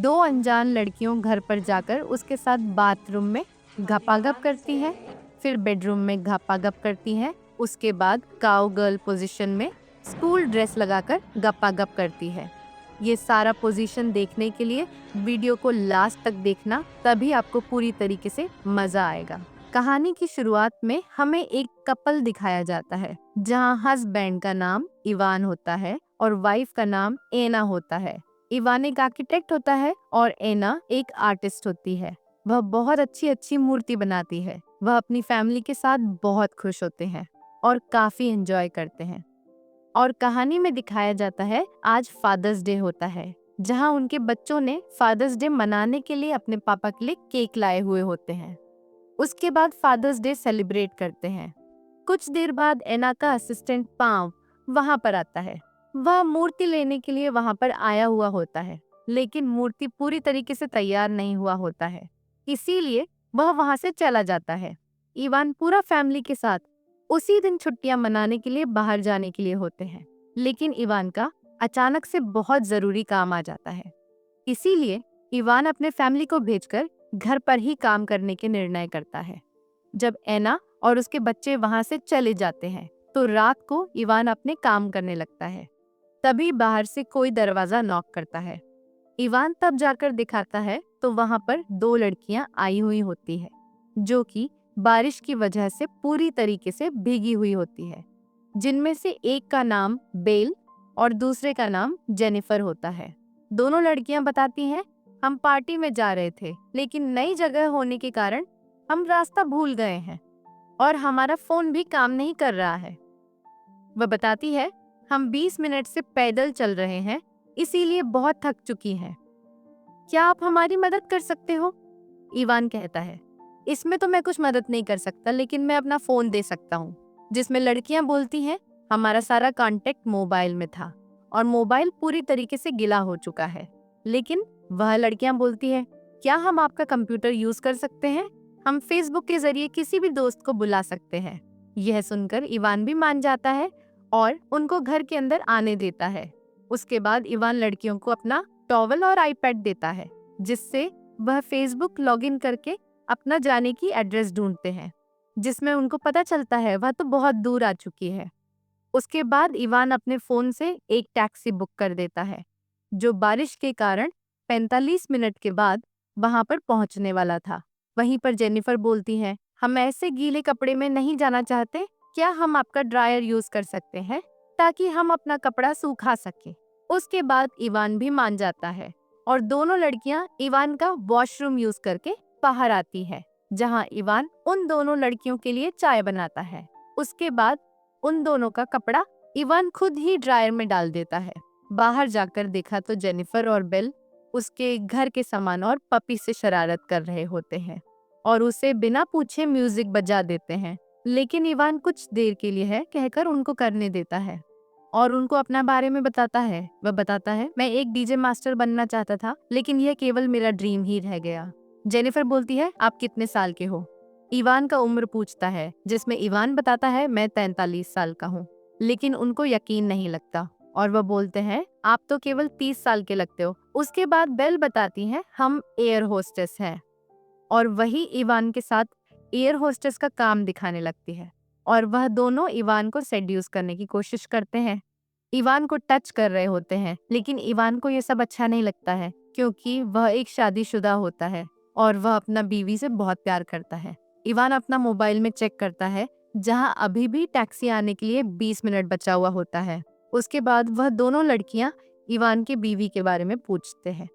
दो अनजान लड़कियों घर पर जाकर उसके साथ बाथरूम में घपाघप करती है, फिर बेडरूम में घपाघप करती है, उसके बाद काउ गर्ल पोजीशन में स्कूल ड्रेस लगाकर गपागप करती है। ये सारा पोजीशन देखने के लिए वीडियो को लास्ट तक देखना, तभी आपको पूरी तरीके से मजा आएगा। कहानी की शुरुआत में हमें एक कपल दिखाया जाता है, जहां हस्बैंड का नाम इवान होता है और वाइफ का नाम एना होता है। इवान एक आर्किटेक्ट होता है और एना एक आर्टिस्ट होती है। वह बहुत अच्छी अच्छी मूर्ति बनाती है। वह अपनी फैमिली के साथ बहुत खुश होते हैं और काफी एंजॉय करते हैं। और कहानी में दिखाया जाता है आज फादर्स डे होता है, जहां उनके बच्चों ने फादर्स डे मनाने के लिए अपने पापा के लिए केक लाए हुए होते हैं। उसके बाद फादर्स डे सेलिब्रेट करते हैं। कुछ देर बाद एना का असिस्टेंट पाव वहां पर आता है। वह मूर्ति लेने के लिए वहां पर आया हुआ होता है, लेकिन मूर्ति पूरी तरीके से तैयार नहीं हुआ होता है, इसीलिए वह वहां से चला जाता है। इवान पूरा फैमिली के साथ उसी दिन छुट्टियां मनाने के लिए बाहर जाने के लिए होते हैं, लेकिन इवान का अचानक से बहुत जरूरी काम आ जाता है। इसीलिए इवान अपने फैमिली को भेजकर घर पर ही काम करने के निर्णय करता है। जब एना और उसके बच्चे वहां से चले जाते हैं, तो रात को इवान अपने काम करने लगता है। तभी बाहर से कोई दरवाजा नॉक करता है। इवान तब जाकर दिखाता है तो वहां पर दो लड़कियां आई हुई होती है, जो कि बारिश की वजह से पूरी तरीके से भीगी हुई होती है, जिनमें से एक का नाम बेल और दूसरे का नाम जेनिफर होता है। दोनों लड़कियां बताती हैं, हम पार्टी में जा रहे थे, लेकिन नई जगह होने के कारण हम रास्ता भूल गए हैं और हमारा फोन भी काम नहीं कर रहा है। वह बताती है, हम 20 मिनट से पैदल चल रहे हैं, इसीलिए बहुत थक चुकी हैं। क्या आप हमारी मदद कर सकते हो? इवान कहता है, इसमें तो मैं कुछ मदद नहीं कर सकता, लेकिन मैं अपना फोन दे सकता हूँ। जिसमें लड़कियां बोलती हैं, हमारा सारा कांटेक्ट मोबाइल में था और मोबाइल पूरी तरीके से गिला हो चुका है। लेकिन वह लड़कियां बोलती है, क्या हम आपका कंप्यूटर यूज कर सकते हैं? हम फेसबुक के जरिए किसी भी दोस्त को बुला सकते हैं। यह सुनकर इवान भी मान जाता है और उनको घर के अंदर आने देता है। उसके बाद इवान लड़कियों को अपना टॉवल और आईपैड देता है, जिससे वह फेसबुक लॉगिन करके अपना जाने की एड्रेस ढूंढते हैं, जिसमें उनको पता चलता है वह तो बहुत दूर आ चुकी है। उसके बाद इवान अपने फोन से एक टैक्सी बुक कर देता है, जो बारिश के कारण 45 मिनट के बाद वहां पर पहुंचने वाला था। वहीं पर जेनिफर बोलती है, हम ऐसे गीले कपड़े में नहीं जाना चाहते, क्या हम आपका ड्रायर यूज कर सकते हैं ताकि हम अपना कपड़ा सूखा सके। उसके बाद इवान भी मान जाता है और दोनों लड़कियां इवान का वॉशरूम यूज करके बाहर आती है, जहां इवान उन दोनों लड़कियों के लिए चाय बनाता है। उसके बाद उन दोनों का कपड़ा इवान खुद ही ड्रायर में डाल देता है। बाहर जाकर देखा तो जेनिफर और बेल उसके घर के सामान और पपी से शरारत कर रहे होते हैं और उसे बिना पूछे म्यूजिक बजा देते हैं, लेकिन इवान कुछ देर के लिए है कहकर उनको करने देता है और उनको अपना बारे में बताता है। वह बताता है, मैं एक डीजे मास्टर बनना चाहता था, लेकिन यह केवल मेरा ड्रीम ही रह गया। जेनिफर बोलती है, आप कितने साल के हो? इवान का उम्र पूछता है, जिसमें इवान बताता है, मैं 43 साल का हूँ, लेकिन उनको यकीन नहीं लगता और वह बोलते हैं, आप तो केवल 30 साल के लगते हो। उसके बाद बेल बताती है, हम एयर होस्टेस हैं और वही इवान के साथ एयर होस्टेस का काम दिखाने लगती है और वह दोनों इवान को सेड्यूस करने की कोशिश करते हैं। इवान को टच कर रहे होते हैं, लेकिन इवान को ये सब अच्छा नहीं लगता है, क्योंकि वह एक शादीशुदा होता है और वह अपना बीवी से बहुत प्यार करता है। इवान अपना मोबाइल में चेक करता है, जहां अभी भी टैक्सी आने के लिए 20 मिनट बचा हुआ होता है। उसके बाद वह दोनों लड़कियां इवान के बीवी के बारे में पूछते हैं,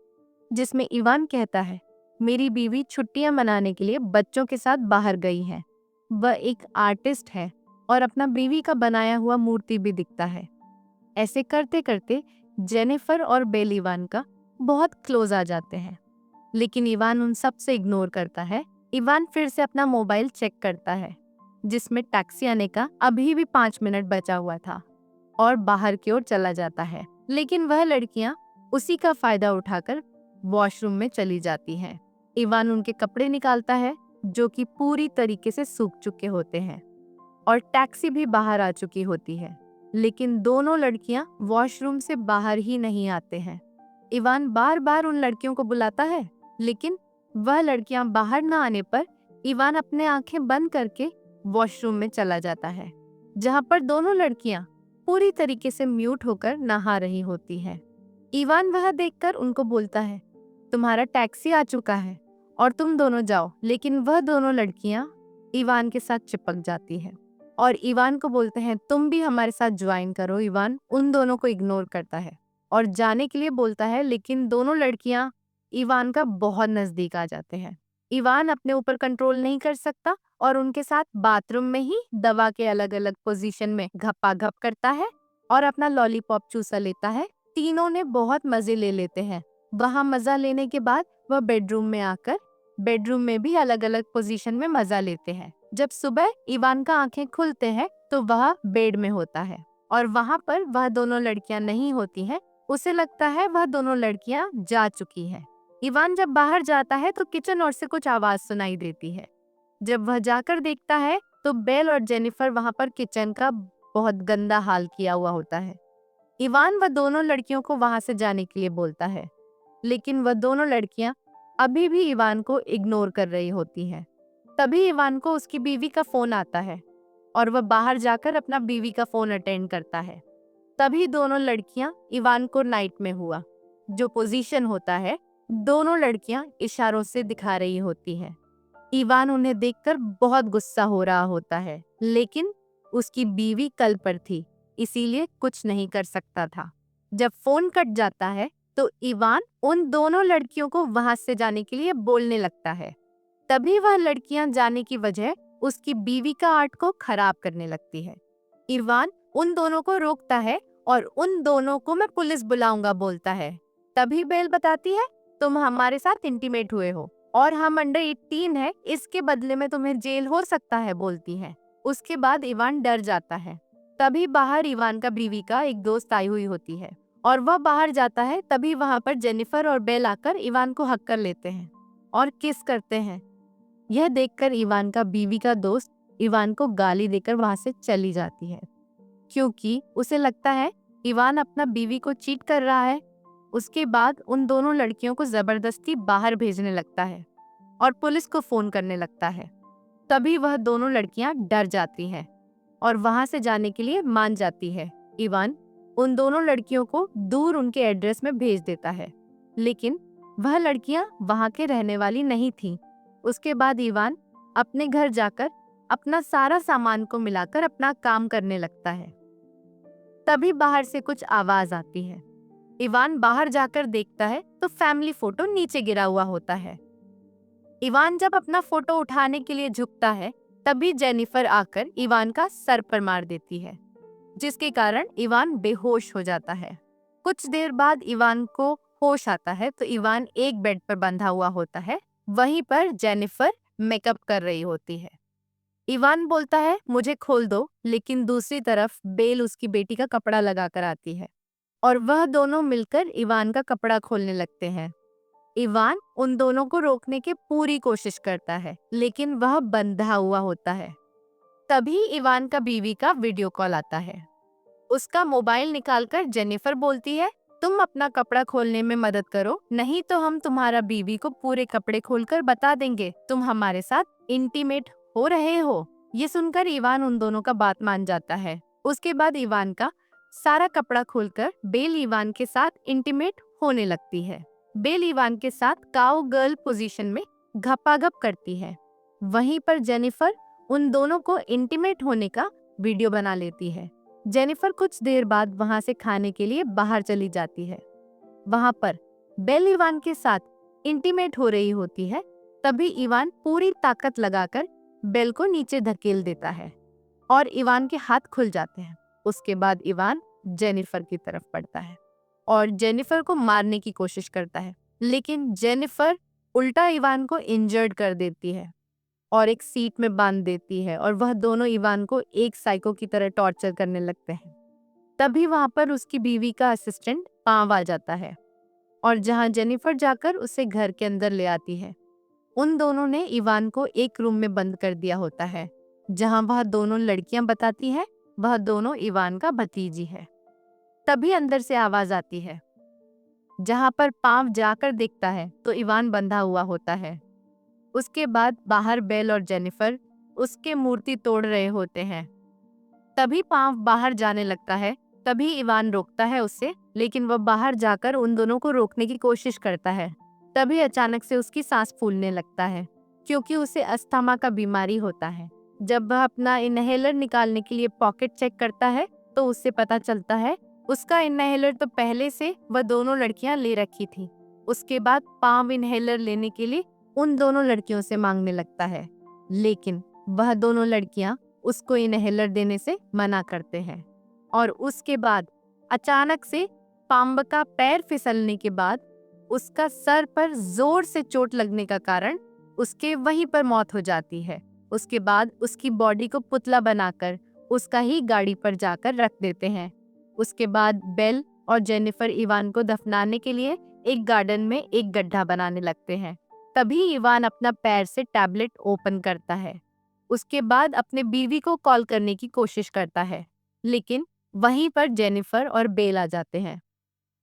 जिसमें इवान कहता है, मेरी बीवी छुट्टियां मनाने के लिए बच्चों के साथ बाहर गई है। वह एक आर्टिस्ट है और अपना बीवी का बनाया हुआ मूर्ति भी दिखता है। ऐसे करते करते जेनिफर और बेल इवान का बहुत क्लोज आ जाते हैं, लेकिन इवान उन सब से इग्नोर करता है। इवान फिर से अपना मोबाइल चेक करता है, जिसमें टैक्सी आने का अभी भी 5 मिनट बचा हुआ था और बाहर की ओर चला जाता है, लेकिन वह लड़कियां उसी का फायदा उठाकर वॉशरूम में चली जाती हैं। इवान उनके कपड़े निकालता है, जो कि पूरी तरीके से सूख चुके होते हैं और टैक्सी भी बाहर आ चुकी होती है, लेकिन दोनों लड़कियां वॉशरूम से बाहर ही नहीं आते हैं। इवान बार बार उन लड़कियों को बुलाता है, लेकिन वह लड़कियां बाहर न आने पर इवान अपने आंखें बंद करके वॉशरूम में चला जाता है, जहां पर दोनों लड़कियां पूरी तरीके से म्यूट होकर नहा रही होती है। इवान वह देखकर उनको बोलता है, तुम्हारा टैक्सी आ चुका है और तुम दोनों जाओ। लेकिन वह दोनों लड़कियां इवान के साथ चिपक जाती है और इवान को बोलते हैं, तुम भी हमारे साथ ज्वाइन करो। इवान उन दोनों को इग्नोर करता है और जाने के लिए बोलता है, लेकिन दोनों लड़कियां इवान का बहुत नजदीक आ जाते हैं। इवान अपने ऊपर कंट्रोल नहीं कर सकता और उनके साथ बाथरूम में ही दवा के अलग अलग पोजीशन में घपाघप करता है और अपना लॉलीपॉप चूसा लेता है। तीनों ने बहुत मजे ले लेते हैं। वहां मजा लेने के बाद वह बेडरूम में आकर बेडरूम में भी अलग अलग पोजीशन में मजा लेते हैं। जब सुबह इवान का आंखें खुलते हैं तो वह बेड में होता है और वहां पर वह दोनों लड़कियां नहीं होती हैं। उसे लगता है वह दोनों लड़कियां जा चुकी हैं। इवान जब बाहर जाता है तो किचन ओर से कुछ आवाज सुनाई देती है। जब वह जाकर देखता है तो बेल और जेनिफर वहां पर किचन का बहुत गंदा हाल किया हुआ होता है। इवान वह दोनों लड़कियों को वहां से जाने के लिए बोलता है, लेकिन वह दोनों लड़कियां अभी भी इवान को इग्नोर कर रही होती हैं। तभी इवान को उसकी बीवी का फोन आता है और वह बाहर जाकर अपना बीवी का फोन अटेंड करता है। तभी दोनों लड़कियां इवान को नाइट में हुआ जो पोजीशन होता है, दोनों लड़कियां इशारों से दिखा रही होती हैं। इवान उन्हें देखकर बहुत गुस्सा हो रहा होता है, लेकिन उसकी बीवी कल पर थी, इसीलिए कुछ नहीं कर सकता था। जब फोन कट जाता है तो इवान उन दोनों लड़कियों को वहां से जाने के लिए बोलने लगता है। तभी वह लड़कियां जाने की वजह उसकी बीवी का आर्ट को खराब करने लगती है। इवान उन दोनों को रोकता है और उन दोनों को मैं पुलिस बुलाऊंगा बोलता है। तभी बेल बताती है, तुम हमारे साथ इंटीमेट हुए हो और हम अंडर 18 है, इसके बदले में तुम्हें जेल हो सकता है बोलती है। उसके बाद इवान डर जाता है। तभी बाहर इवान का बीवी का एक दोस्त आई हुई होती है और वह बाहर जाता है। तभी वहां पर जेनिफर और बेल आकर इवान को हक कर लेते हैं और किस करते हैं। यह देखकर इवान का बीवी का दोस्त इवान को गाली देकर वहां से चली जाती है, क्योंकि उसे लगता है इवान अपना बीवी को चीट कर रहा है। उसके बाद उन दोनों लड़कियों को जबरदस्ती बाहर भेजने लगता है और पुलिस को फोन करने लगता है। तभी वह दोनों लड़कियां डर जाती हैं और वहां से जाने के लिए मान जाती है। इवान उन दोनों लड़कियों को दूर उनके एड्रेस में भेज देता है, लेकिन वह लड़कियां वहां के रहने वाली नहीं थीं। उसके बाद इवान अपने घर जाकर अपना सारा सामान को मिलाकर अपना काम करने लगता है। तभी बाहर से कुछ आवाज आती है। इवान बाहर जाकर देखता है तो फैमिली फोटो नीचे गिरा हुआ होता है। इवान जब अपना फोटो उठाने के लिए झुकता है, तभी जेनिफर आकर इवान का सर पर मार देती है, जिसके कारण इवान बेहोश हो जाता है। कुछ देर बाद इवान को होश आता है तो इवान एक बेड पर बंधा हुआ होता है। वहीं पर जेनिफर मेकअप कर रही होती है। इवान बोलता है, मुझे खोल दो, लेकिन दूसरी तरफ बेल उसकी बेटी का कपड़ा लगाकर आती है और वह दोनों मिलकर इवान का कपड़ा खोलने लगते हैं। इवान उन दोनों को रोकने की पूरी कोशिश करता है, लेकिन वह बंधा हुआ होता है। तभी इवान का बीवी का वीडियो कॉल आता है। उसका मोबाइल निकालकर जेनिफर बोलती है, तुम अपना कपड़ा खोलने में मदद करो, नहीं तो हम तुम्हारा बीवी को पूरे कपड़े खोलकर बता देंगे तुम हमारे साथ इंटीमेट हो रहे हो। ये सुनकर इवान उन दोनों का बात मान जाता है। उसके बाद इवान का सारा कपड़ा खोलकर बेल इवान के साथ इंटीमेट होने लगती है। बेल इवान के साथ काउ गर्ल पोजीशन में घपाघप करती है। वहीं पर जेनिफर उन दोनों को इंटीमेट होने का वीडियो बना लेती है। जेनिफर कुछ देर बाद वहां से खाने के लिए बाहर चली जाती है। वहां पर बेल इवान के साथ इंटीमेट हो रही होती है। तभी इवान पूरी ताकत लगाकर बेल को नीचे धकेल देता है और इवान के हाथ खुल जाते हैं। उसके बाद इवान जेनिफर की तरफ बढ़ता है और जेनिफर को मारने की कोशिश करता है, लेकिन जेनिफर उल्टा इवान को इंजर्ड कर देती है और एक सीट में बांध देती है और वह दोनों इवान को एक साइको की तरह टॉर्चर करने लगते हैं। तभी वहां पर उसकी बीवी का असिस्टेंट पांव आ जाता है और जहां जेनिफर जाकर उसे घर के अंदर ले आती है। उन दोनों ने इवान को एक रूम में बंद कर दिया होता है, जहां वह दोनों लड़कियां बताती हैं वह दोनों इवान का भतीजी है। तभी अंदर से आवाज आती है, जहाँ पर पांव जाकर देखता है तो इवान बंधा हुआ होता है। उसके बाद बाहर बेल और जेनिफर उसके मूर्ति तोड़ रहे होते हैं। तभी पांव बाहर जाने लगता है। तभी इवान रोकता है उससे, लेकिन वह बाहर जाकर उन दोनों को रोकने की कोशिश करता है। तभी अचानक से उसकी सांस फूलने लगता है, क्योंकि उसे अस्थमा का बीमारी होता है। जब वह अपना इनहेलर निकालने के लिए पॉकेट चेक करता है तो उससे पता चलता है उसका इनहेलर तो पहले से वह दोनों लड़कियां ले रखी थी। उसके बाद पांव इनहेलर लेने के लिए उन दोनों लड़कियों से मांगने लगता है, लेकिन वह दोनों लड़कियां उसको इनहेलर देने से मना करते हैं। और उसके बाद अचानक से पांव का पैर फिसलने के बाद उसका सर पर जोर से चोट लगने का कारण उसके वहीं पर मौत हो जाती है। उसके बाद उसकी बॉडी को पुतला बनाकर उसका ही गाड़ी पर जाकर रख देते हैं। उसके बाद बेल और जेनिफर इवान को दफनाने के लिए एक गार्डन में एक गड्ढा बनाने लगते हैं। तभी इवान अपना पैर से टैबलेट ओपन करता है। उसके बाद अपने बीवी को कॉल करने की कोशिश करता है, लेकिन वहीं पर जेनिफर और बेल आ जाते हैं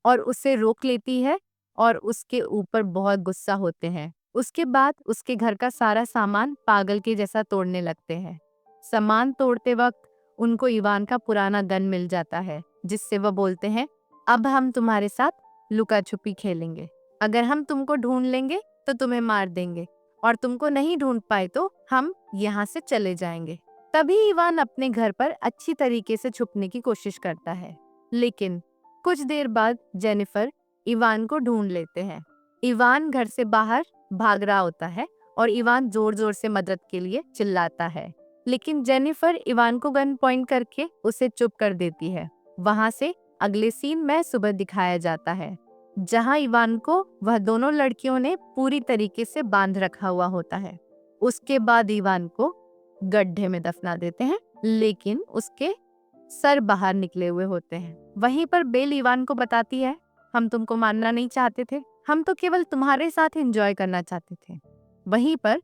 और उसे रोक लेती है और उसके ऊपर बहुत गुस्सा होते हैं। उसके बाद उसके घर का सारा सामान पागल के जैसा तोड़ने लगते हैं। सामान तोड़ते वक्त उनको इवान का पुराना गन मिल जाता है, जिससे वह बोलते हैं, अब हम तुम्हारे साथ लुका छुपी खेलेंगे। अगर हम तुमको ढूंढ लेंगे तो तुम्हें मार देंगे, और तुमको नहीं ढूंढ पाए तो हम यहाँ से चले जाएंगे। तभी इवान अपने घर पर अच्छी तरीके से छुपने की कोशिश करता है, लेकिन कुछ देर बाद जेनिफर इवान को ढूंढ लेते हैं। इवान घर से बाहर भाग रहा होता है और इवान जोर जोर से मदद के लिए चिल्लाता है, लेकिन जेनिफर इवान को गन पॉइंट करके उसे चुप कर देती है। वहां से अगले सीन में सुबह दिखाया जाता है, जहां इवान को वह दोनों लड़कियों ने पूरी तरीके से बांध रखा हुआ होता है। उसके बाद इवान को गड्ढे में दफना देते हैं, लेकिन उसके सर बाहर निकले हुए होते हैं। वहीं पर बेल इवान को बताती है, हम तुमको मारना नहीं चाहते थे, हम तो केवल तुम्हारे साथ एंजॉय करना चाहते थे। वहीं पर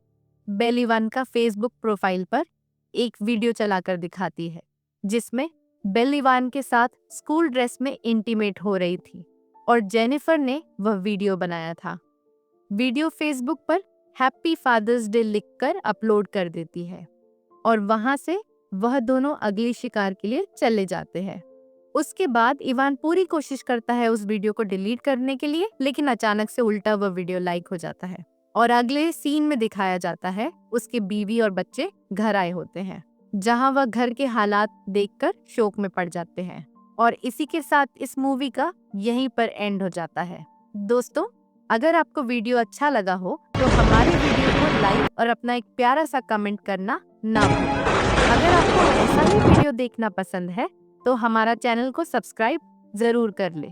बेल इवान का फेसबुक प्रोफाइल पर एक वीडियो चलाकर दिखाती है, जिसमें बेल इवान के साथ स्कूल ड्रेस में इंटीमेट हो रही थी और जेनिफर ने वह वीडियो बनाया था। वीडियो फेसबुक पर हैप्पी फादर्स डे लिखकर अपलोड कर देती है और वहां से वह दोनों अगली शिकार के लिए चले जाते हैं। उसके बाद इवान पूरी कोशिश करता है उस वीडियो को डिलीट करने के लिए, लेकिन अचानक से उल्टा वह वीडियो लाइक हो जाता है और अगले सीन में दिखाया जाता है उसके बीवी और बच्चे घर आए होते हैं, जहां वह घर के हालात देखकर शोक में पड़ जाते हैं। और इसी के साथ इस मूवी का यहीं पर एंड हो जाता है। दोस्तों, अगर आपको वीडियो अच्छा लगा हो तो हमारे वीडियो को लाइक और अपना एक प्यारा सा कमेंट करना ना भूलें। अगर आपको ऐसा ही वीडियो देखना पसंद है तो हमारा चैनल को सब्सक्राइब जरूर कर ले।